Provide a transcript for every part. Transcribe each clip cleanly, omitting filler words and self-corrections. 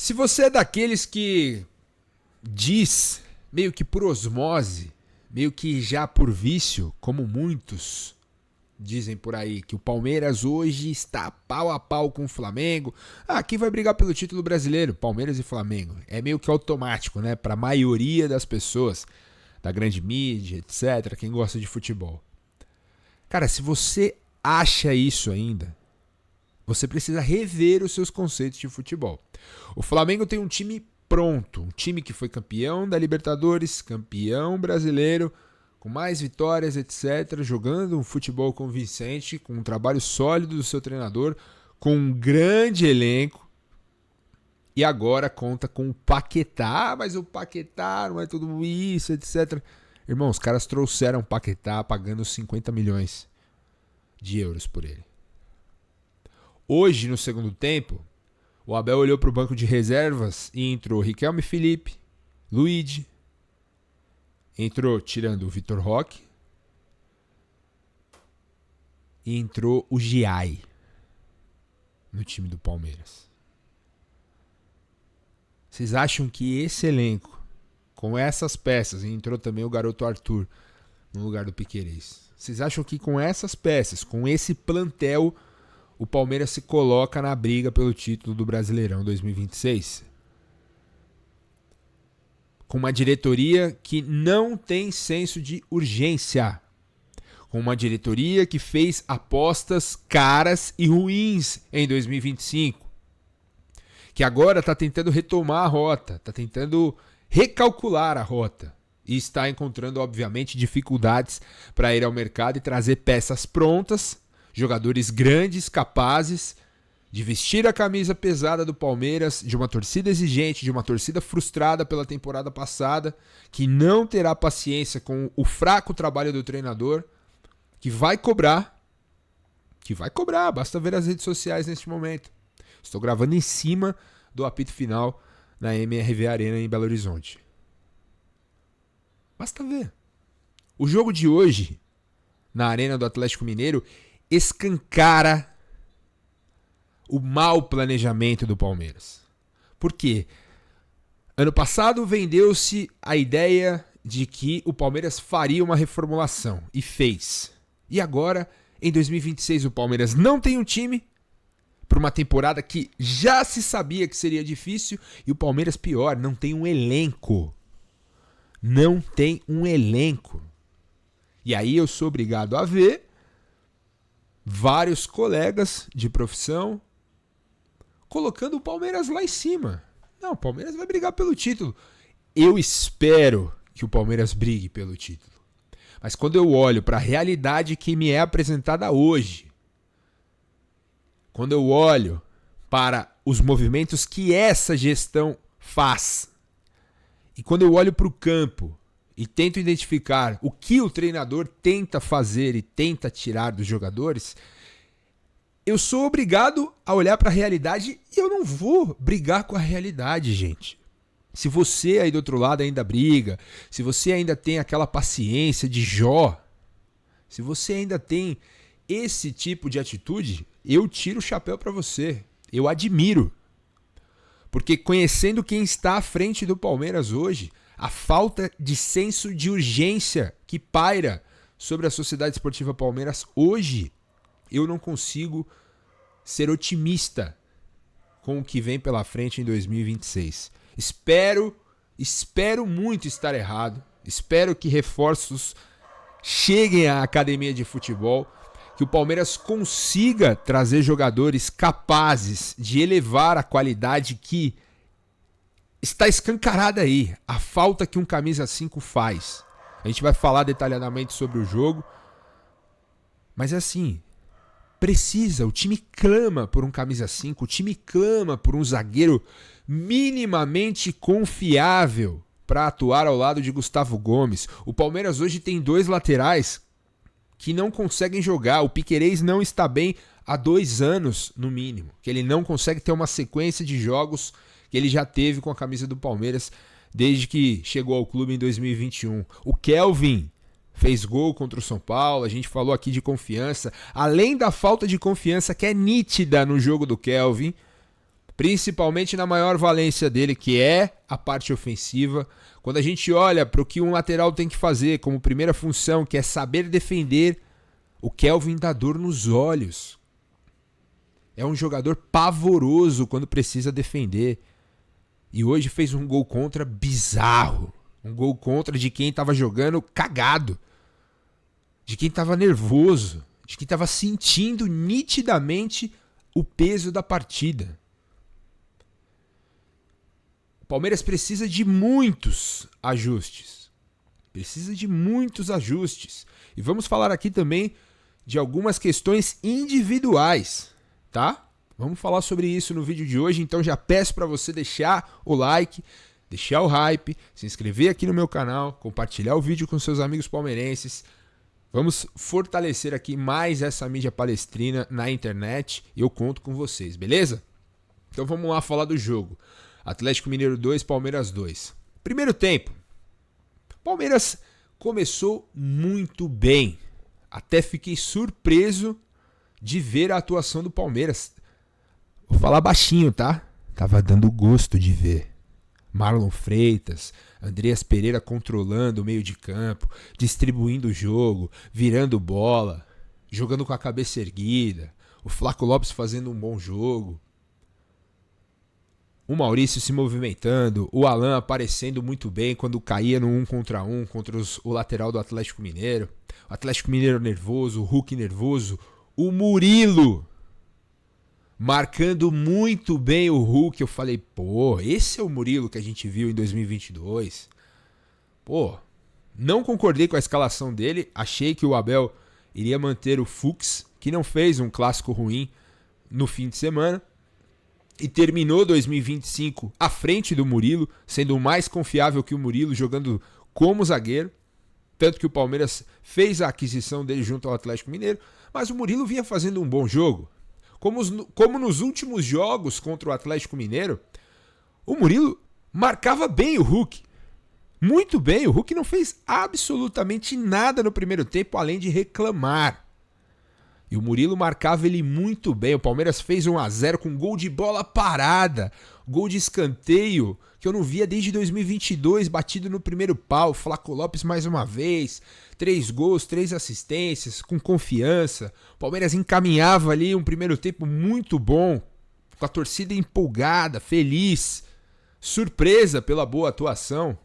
Se você é daqueles que diz, meio que por osmose, meio que já por vício, como muitos dizem por aí, que o Palmeiras hoje está pau a pau com o Flamengo. Quem vai brigar pelo título brasileiro? Palmeiras e Flamengo. É meio que automático, né? Para a maioria das pessoas, da grande mídia, etc., quem gosta de futebol. Cara, se você acha isso ainda, você precisa rever os seus conceitos de futebol. O Flamengo tem um time pronto, um time que foi campeão da Libertadores, campeão brasileiro, com mais vitórias, etc., jogando um futebol convincente, com um trabalho sólido do seu treinador, com um grande elenco, e agora conta com o Paquetá. Mas o Paquetá não é tudo isso, etc. Irmão, os caras trouxeram o Paquetá pagando 50 milhões de euros por ele. Hoje, no segundo tempo, o Abel olhou para o banco de reservas e entrou Riquelme Felipe, Luigi, entrou tirando o Vitor Roque e entrou o Giai no time do Palmeiras. Vocês acham que esse elenco, com essas peças, e entrou também o garoto Arthur no lugar do Piquerez, vocês acham que com essas peças, com esse plantel, o Palmeiras se coloca na briga pelo título do Brasileirão 2026? Com uma diretoria que não tem senso de urgência. Com uma diretoria que fez apostas caras e ruins em 2025. Que agora está tentando retomar a rota, está tentando recalcular a rota. E está encontrando, obviamente, dificuldades para ir ao mercado e trazer peças prontas, jogadores grandes, capazes de vestir a camisa pesada do Palmeiras, de uma torcida exigente, de uma torcida frustrada pela temporada passada, que não terá paciência com o fraco trabalho do treinador, que vai cobrar, basta ver as redes sociais neste momento. Estou gravando em cima do apito final na MRV Arena em Belo Horizonte. Basta ver. O jogo de hoje, na Arena do Atlético Mineiro, escancara o mau planejamento do Palmeiras. Por quê? Ano passado vendeu-se a ideia de que o Palmeiras faria uma reformulação, e fez. E agora, em 2026, o Palmeiras não tem um time para uma temporada que já se sabia que seria difícil, e o Palmeiras, pior, não tem um elenco. Não tem um elenco. E aí eu sou obrigado a ver vários colegas de profissão colocando o Palmeiras lá em cima. Não, o Palmeiras vai brigar pelo título. Eu espero que o Palmeiras brigue pelo título. Mas quando eu olho para a realidade que me é apresentada hoje, quando eu olho para os movimentos que essa gestão faz, e quando eu olho para o campo e tento identificar o que o treinador tenta fazer e tenta tirar dos jogadores, eu sou obrigado a olhar para a realidade e eu não vou brigar com a realidade, gente. Se você aí do outro lado ainda briga, se você ainda tem aquela paciência de Jó, se você ainda tem esse tipo de atitude, eu tiro o chapéu para você. Eu admiro. Porque conhecendo quem está à frente do Palmeiras hoje, a falta de senso de urgência que paira sobre a Sociedade Esportiva Palmeiras hoje, eu não consigo ser otimista com o que vem pela frente em 2026. Espero muito estar errado. Espero que reforços cheguem à academia de futebol, que o Palmeiras consiga trazer jogadores capazes de elevar a qualidade que está escancarada aí, a falta que um camisa 5 faz. A gente vai falar detalhadamente sobre o jogo, mas é assim, precisa, o time clama por um camisa 5, o time clama por um zagueiro minimamente confiável para atuar ao lado de Gustavo Gomes. O Palmeiras hoje tem 2 laterais que não conseguem jogar. O Piquerez não está bem há 2 anos, no mínimo. Que ele não consegue ter uma sequência de jogos que ele já teve com a camisa do Palmeiras desde que chegou ao clube em 2021. O Kelvin fez gol contra o São Paulo, a gente falou aqui de confiança. Além da falta de confiança que é nítida no jogo do Kelvin, Principalmente na maior valência dele, que é a parte ofensiva. Quando a gente olha para o que um lateral tem que fazer como primeira função, que é saber defender, o Kelvin dá dor nos olhos. É um jogador pavoroso quando precisa defender. E hoje fez um gol contra bizarro. Um gol contra de quem estava jogando cagado. De quem estava nervoso. De quem estava sentindo nitidamente o peso da partida. O Palmeiras precisa de muitos ajustes. Precisa de muitos ajustes. E vamos falar aqui também de algumas questões individuais, tá? Vamos falar sobre isso no vídeo de hoje, então já peço para você deixar o like, deixar o hype, se inscrever aqui no meu canal, compartilhar o vídeo com seus amigos palmeirenses. Vamos fortalecer aqui mais essa mídia palestrina na internet e eu conto com vocês, beleza? Então vamos lá falar do jogo. Atlético Mineiro 2, Palmeiras 2. Primeiro tempo. Palmeiras começou muito bem. Até fiquei surpreso de ver a atuação do Palmeiras. Vou falar baixinho, tá? Tava dando gosto de ver. Marlon Freitas, Andreas Pereira controlando o meio de campo, distribuindo o jogo, virando bola, jogando com a cabeça erguida. O Flaco Lopes fazendo um bom jogo. O Maurício se movimentando, o Alan aparecendo muito bem quando caía no 1 contra 1 contra o lateral do Atlético Mineiro. O Atlético Mineiro nervoso, o Hulk nervoso, o Murilo marcando muito bem o Hulk. Eu falei, pô, esse é o Murilo que a gente viu em 2022. Pô, não concordei com a escalação dele, achei que o Abel iria manter o Fux, que não fez um clássico ruim no fim de semana. E terminou 2025 à frente do Murilo, sendo o mais confiável que o Murilo, jogando como zagueiro. Tanto que o Palmeiras fez a aquisição dele junto ao Atlético Mineiro. Mas o Murilo vinha fazendo um bom jogo. Como nos últimos jogos contra o Atlético Mineiro, o Murilo marcava bem o Hulk. Muito bem, o Hulk não fez absolutamente nada no primeiro tempo, além de reclamar. E o Murilo marcava ele muito bem. O Palmeiras fez 1-0 com gol de bola parada. Gol de escanteio que eu não via desde 2022, batido no primeiro pau. Flaco Lopes mais uma vez. 3 gols, 3 assistências, com confiança. O Palmeiras encaminhava ali um primeiro tempo muito bom. Com a torcida empolgada, feliz. Surpresa pela boa atuação.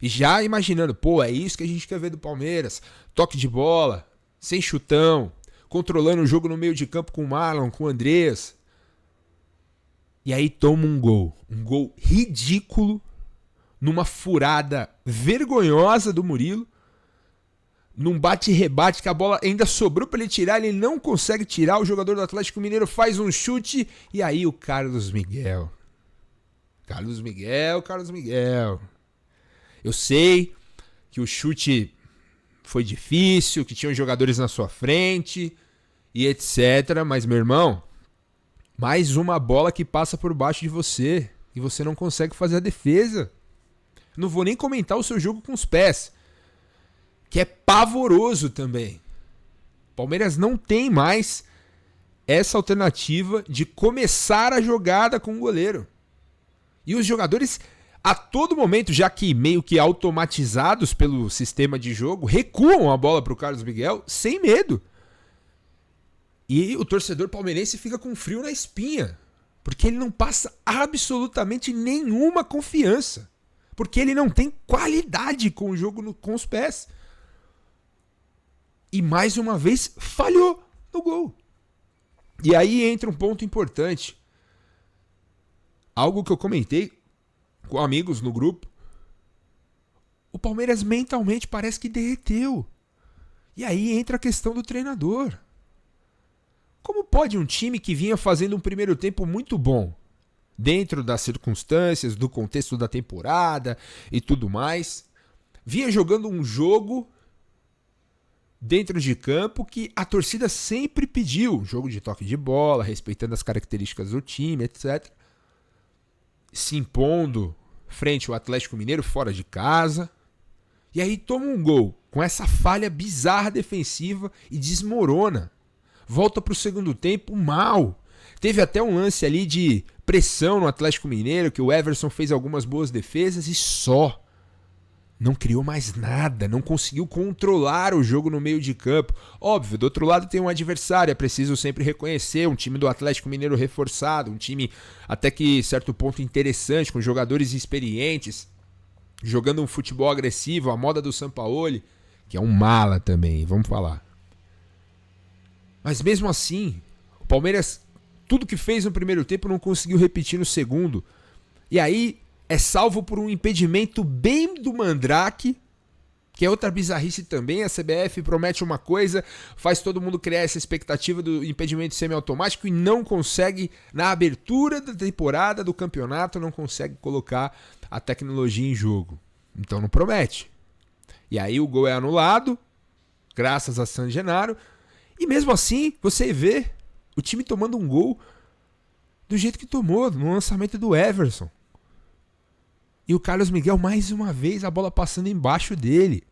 E já imaginando, pô, é isso que a gente quer ver do Palmeiras. Toque de bola, sem chutão. Controlando o jogo no meio de campo com o Marlon, com o Andreas. E aí toma um gol ridículo, numa furada vergonhosa do Murilo, num bate-rebate que a bola ainda sobrou para ele tirar, ele não consegue tirar, o jogador do Atlético Mineiro faz um chute, e aí o Carlos Miguel. Carlos Miguel. Eu sei que o chute foi difícil, que tinham jogadores na sua frente e etc. Mas, meu irmão, mais uma bola que passa por baixo de você e você não consegue fazer a defesa. Não vou nem comentar o seu jogo com os pés, que é pavoroso também. Palmeiras não tem mais essa alternativa de começar a jogada com o goleiro. E os jogadores, a todo momento, já que meio que automatizados pelo sistema de jogo, recuam a bola para o Carlos Miguel sem medo. E o torcedor palmeirense fica com frio na espinha, porque ele não passa absolutamente nenhuma confiança, porque ele não tem qualidade com o jogo com os pés. E mais uma vez falhou no gol. E aí entra um ponto importante. Algo que eu comentei com amigos no grupo. O Palmeiras mentalmente parece que derreteu. E aí entra a questão do treinador. Como pode um time que vinha fazendo um primeiro tempo muito bom, dentro das circunstâncias, do contexto da temporada e tudo mais, vinha jogando um jogo dentro de campo que a torcida sempre pediu, jogo de toque de bola, respeitando as características do time, etc., se impondo frente ao Atlético Mineiro fora de casa, e aí toma um gol com essa falha bizarra defensiva e desmorona. Volta para o segundo tempo mal. Teve até um lance ali de pressão no Atlético Mineiro, que o Everson fez algumas boas defesas e só. Não criou mais nada, não conseguiu controlar o jogo no meio de campo. Óbvio, do outro lado tem um adversário, é preciso sempre reconhecer, um time do Atlético Mineiro reforçado, um time até que certo ponto interessante, com jogadores experientes, jogando um futebol agressivo, a moda do Sampaoli, que é um mala também, vamos falar. Mas mesmo assim, o Palmeiras, tudo que fez no primeiro tempo não conseguiu repetir no segundo. E aí é salvo por um impedimento bem do Mandrake, que é outra bizarrice também. A CBF promete uma coisa, faz todo mundo criar essa expectativa do impedimento semiautomático e não consegue, na abertura da temporada do campeonato, não consegue colocar a tecnologia em jogo. Então não promete. E aí o gol é anulado, graças a San Genaro. E mesmo assim, você vê o time tomando um gol do jeito que tomou, no lançamento do Everson. E o Carlos Miguel, mais uma vez, a bola passando embaixo dele.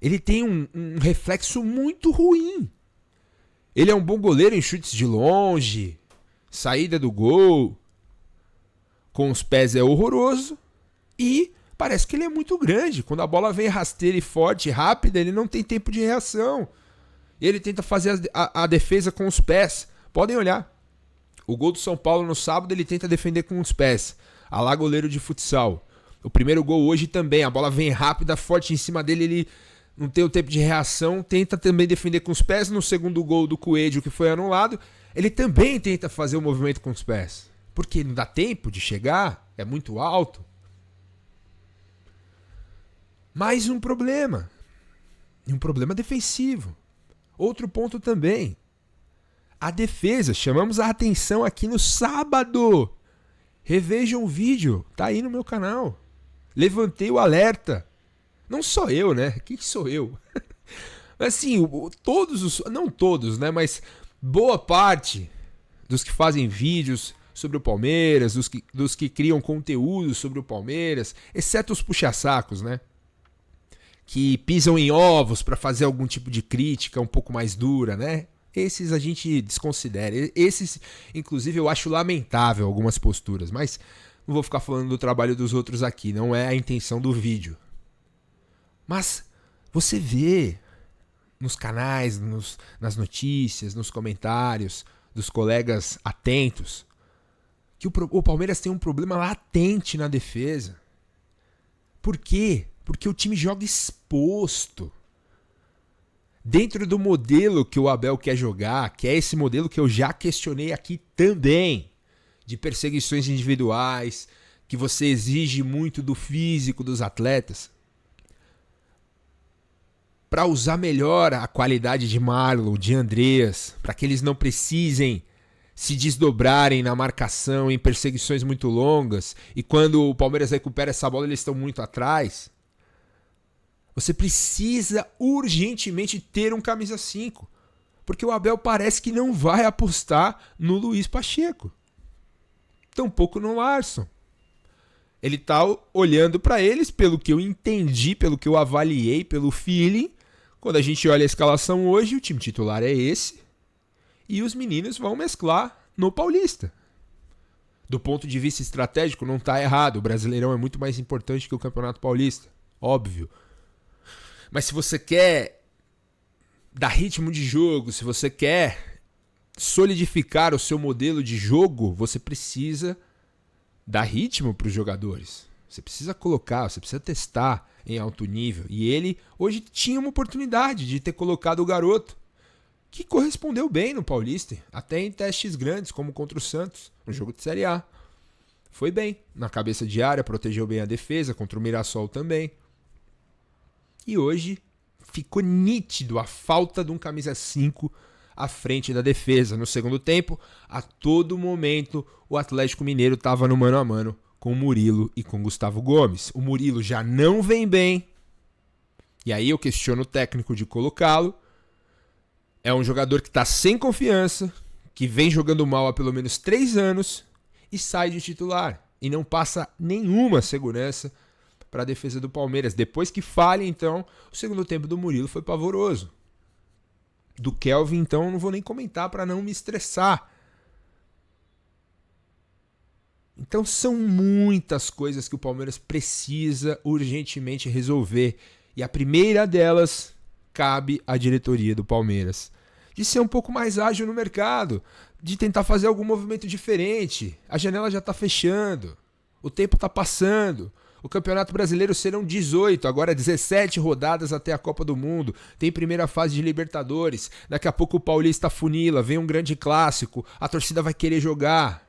Ele tem um reflexo muito ruim. Ele é um bom goleiro em chutes de longe, saída do gol. Com os pés é horroroso. E parece que ele é muito grande. Quando a bola vem rasteira e forte e rápida, ele não tem tempo de reação. Ele tenta fazer a defesa com os pés. Podem olhar. O gol do São Paulo no sábado, ele tenta defender com os pés. A lá goleiro de futsal. O primeiro gol hoje também. A bola vem rápida, forte em cima dele. Ele não tem o tempo de reação. Tenta também defender com os pés. No segundo gol do Coelho, que foi anulado, ele também tenta fazer o movimento com os pés. Porque não dá tempo de chegar. É muito alto. Mais um problema. E um problema defensivo. Outro ponto também. A defesa. Chamamos a atenção aqui no sábado. Revejam o vídeo. Tá aí no meu canal. Levantei o alerta. Não sou eu, né? Quem sou eu? Assim, não todos, né? Mas boa parte dos que fazem vídeos sobre o Palmeiras, dos que criam conteúdo sobre o Palmeiras, exceto os puxa-sacos, né? Que pisam em ovos para fazer algum tipo de crítica um pouco mais dura, né? Esses a gente desconsidera. Esses, inclusive, eu acho lamentável algumas posturas, mas não vou ficar falando do trabalho dos outros aqui, não é a intenção do vídeo. Mas você vê nos canais, nas notícias, nos comentários dos colegas atentos que o Palmeiras tem um problema latente na defesa. Por quê? Porque o time joga exposto. Dentro do modelo que o Abel quer jogar, que é esse modelo que eu já questionei aqui também, de perseguições individuais, que você exige muito do físico dos atletas, para usar melhor a qualidade de Marlon, de Andreas, para que eles não precisem se desdobrarem na marcação em perseguições muito longas, e quando o Palmeiras recupera essa bola eles estão muito atrás. Você precisa urgentemente ter um camisa 5. Porque o Abel parece que não vai apostar no Luiz Pacheco. Tampouco no Larson. Ele está olhando para eles, pelo que eu entendi, pelo que eu avaliei, pelo feeling. Quando a gente olha a escalação hoje, o time titular é esse. E os meninos vão mesclar no Paulista. Do ponto de vista estratégico, não está errado. O Brasileirão é muito mais importante que o Campeonato Paulista. Óbvio. Mas se você quer dar ritmo de jogo, se você quer solidificar o seu modelo de jogo, você precisa dar ritmo para os jogadores. Você precisa colocar, você precisa testar em alto nível. E ele hoje tinha uma oportunidade de ter colocado o garoto, que correspondeu bem no Paulista, até em testes grandes, como contra o Santos, no jogo de Série A. Foi bem, na cabeça de área, protegeu bem a defesa, contra o Mirassol também. E hoje ficou nítido a falta de um camisa 5 à frente da defesa. No segundo tempo, a todo momento, o Atlético Mineiro estava no mano a mano com o Murilo e com o Gustavo Gomes. O Murilo já não vem bem. E aí eu questiono o técnico de colocá-lo. É um jogador que está sem confiança, que vem jogando mal há pelo menos 3 anos e sai de titular. E não passa nenhuma segurança para a defesa do Palmeiras. Depois que falha, então, o segundo tempo do Murilo foi pavoroso. Do Kelvin, então, não vou nem comentar para não me estressar. Então são muitas coisas que o Palmeiras precisa urgentemente resolver. E a primeira delas cabe à diretoria do Palmeiras. De ser um pouco mais ágil no mercado, de tentar fazer algum movimento diferente. A janela já está fechando, o tempo está passando. O Campeonato Brasileiro serão 18, agora 17 rodadas até a Copa do Mundo. Tem primeira fase de Libertadores. Daqui a pouco o Paulista funila, vem um grande clássico. A torcida vai querer jogar.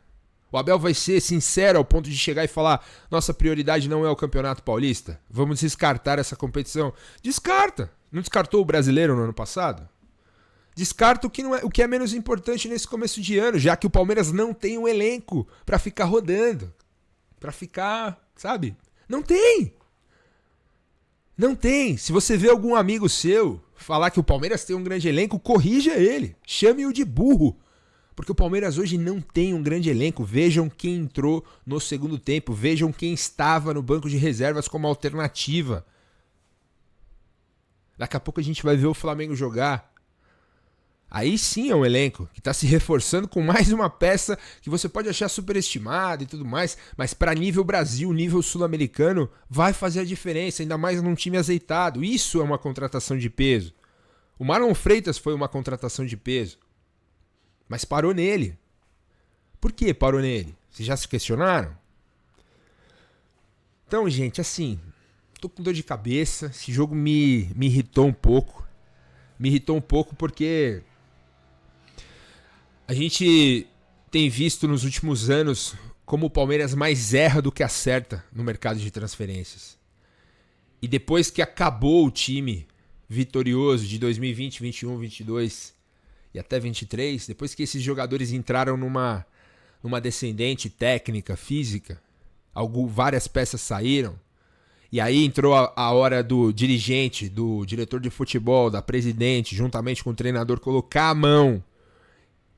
O Abel vai ser sincero ao ponto de chegar e falar: nossa prioridade não é o Campeonato Paulista. Vamos descartar essa competição. Descarta. Não descartou o Brasileiro no ano passado? Descarta o que é menos importante nesse começo de ano, já que o Palmeiras não tem um elenco para ficar rodando. Para ficar, sabe? Não tem. Não tem. Se você vê algum amigo seu falar que o Palmeiras tem um grande elenco, corrija ele. Chame-o de burro. Porque o Palmeiras hoje não tem um grande elenco. Vejam quem entrou no segundo tempo. Vejam quem estava no banco de reservas como alternativa. Daqui a pouco a gente vai ver o Flamengo jogar. Aí sim é um elenco que está se reforçando com mais uma peça que você pode achar superestimada e tudo mais, mas para nível Brasil, nível sul-americano, vai fazer a diferença, ainda mais num time azeitado. Isso é uma contratação de peso. O Marlon Freitas foi uma contratação de peso, mas parou nele. Por que parou nele? Vocês já se questionaram? Então, gente, assim, tô com dor de cabeça, esse jogo me irritou um pouco. Me irritou um pouco porque a gente tem visto nos últimos anos como o Palmeiras mais erra do que acerta no mercado de transferências. E depois que acabou o time vitorioso de 2020, 21, 22 e até 23, depois que esses jogadores entraram numa descendente técnica, física, várias peças saíram, e aí entrou a hora do dirigente, do diretor de futebol, da presidente, juntamente com o treinador, colocar a mão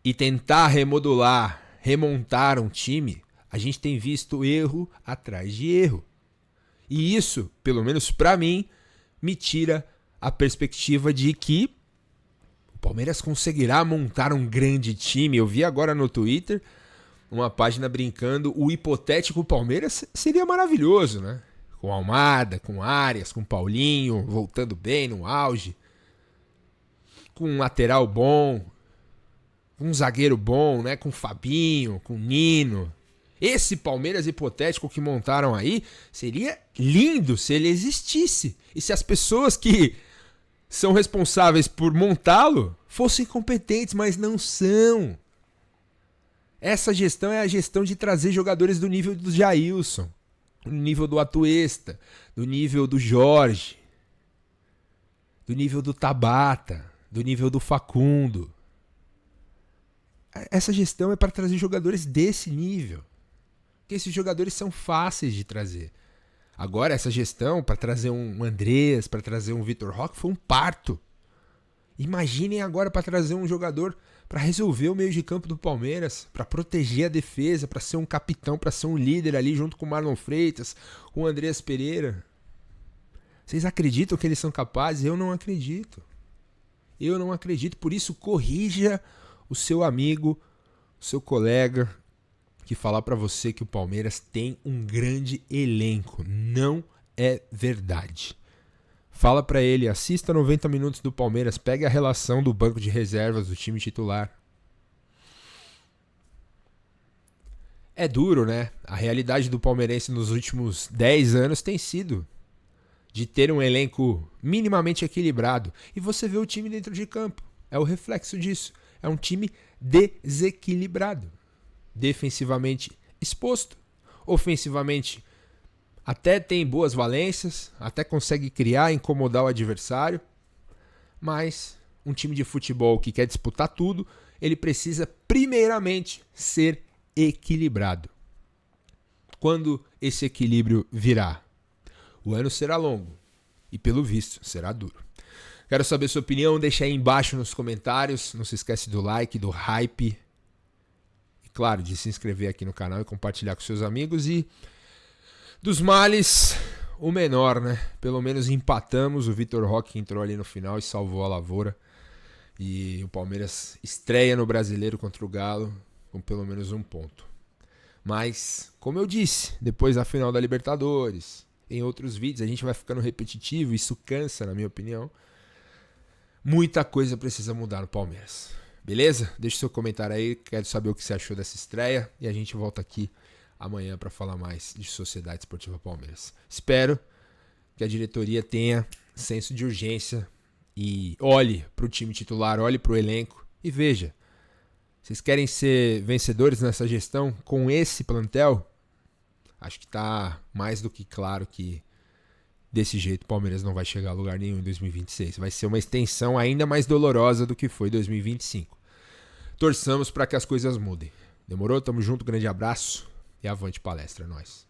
e tentar remodular, remontar um time. A gente tem visto erro atrás de erro. E isso, pelo menos pra mim, me tira a perspectiva de que o Palmeiras conseguirá montar um grande time. Eu vi agora no Twitter uma página brincando: o hipotético Palmeiras seria maravilhoso, né? Com Almada, com Arias, com Paulinho, voltando bem no auge. Com um lateral bom, com um zagueiro bom, né? Com Fabinho, com Nino. Esse Palmeiras hipotético que montaram aí seria lindo se ele existisse. E se as pessoas que são responsáveis por montá-lo fossem competentes, mas não são. Essa gestão é a gestão de trazer jogadores do nível do Jailson, do nível do Atuesta, do nível do Jorge, do nível do Tabata, do nível do Facundo. Essa gestão é para trazer jogadores desse nível. Porque esses jogadores são fáceis de trazer. Agora, essa gestão para trazer um Andrés, para trazer um Vitor Roque, foi um parto. Imaginem agora para trazer um jogador para resolver o meio de campo do Palmeiras, para proteger a defesa, para ser um capitão, para ser um líder ali junto com o Marlon Freitas, com o Andrés Pereira. Vocês acreditam que eles são capazes? Eu não acredito. Eu não acredito. Por isso, corrija o seu amigo, o seu colega, que falar para você que o Palmeiras tem um grande elenco. Não é verdade. Fala para ele, assista 90 minutos do Palmeiras, pegue a relação do banco de reservas do time titular. É duro, né? A realidade do palmeirense nos últimos 10 anos tem sido de ter um elenco minimamente equilibrado. E você vê o time dentro de campo. É o reflexo disso. É um time desequilibrado. Defensivamente exposto. Ofensivamente até tem boas valências, até consegue criar, incomodar o adversário. Mas um time de futebol que quer disputar tudo, ele precisa primeiramente ser equilibrado. Quando esse equilíbrio virá? O ano será longo e, pelo visto, será duro. Quero saber sua opinião, deixa aí embaixo nos comentários. Não se esquece do like, do hype. E, claro, de se inscrever aqui no canal e compartilhar com seus amigos. E dos males, o menor, né? Pelo menos empatamos. O Vitor Roque entrou ali no final e salvou a lavoura. E o Palmeiras estreia no Brasileiro contra o Galo com pelo menos um ponto. Mas, como eu disse, depois da final da Libertadores, em outros vídeos, a gente vai ficando repetitivo, isso cansa, na minha opinião. Muita coisa precisa mudar no Palmeiras. Beleza? Deixa seu comentário aí, quero saber o que você achou dessa estreia. E a gente volta aqui amanhã para falar mais de Sociedade Esportiva Palmeiras. Espero que a diretoria tenha senso de urgência e olhe para o time titular, olhe para o elenco e veja. Vocês querem ser vencedores nessa gestão com esse plantel? Acho que está mais do que claro que desse jeito o Palmeiras não vai chegar a lugar nenhum em 2026. Vai ser uma extensão ainda mais dolorosa do que foi 2025. Torçamos para que as coisas mudem. Demorou? Tamo junto, grande abraço e avante palestra, nós.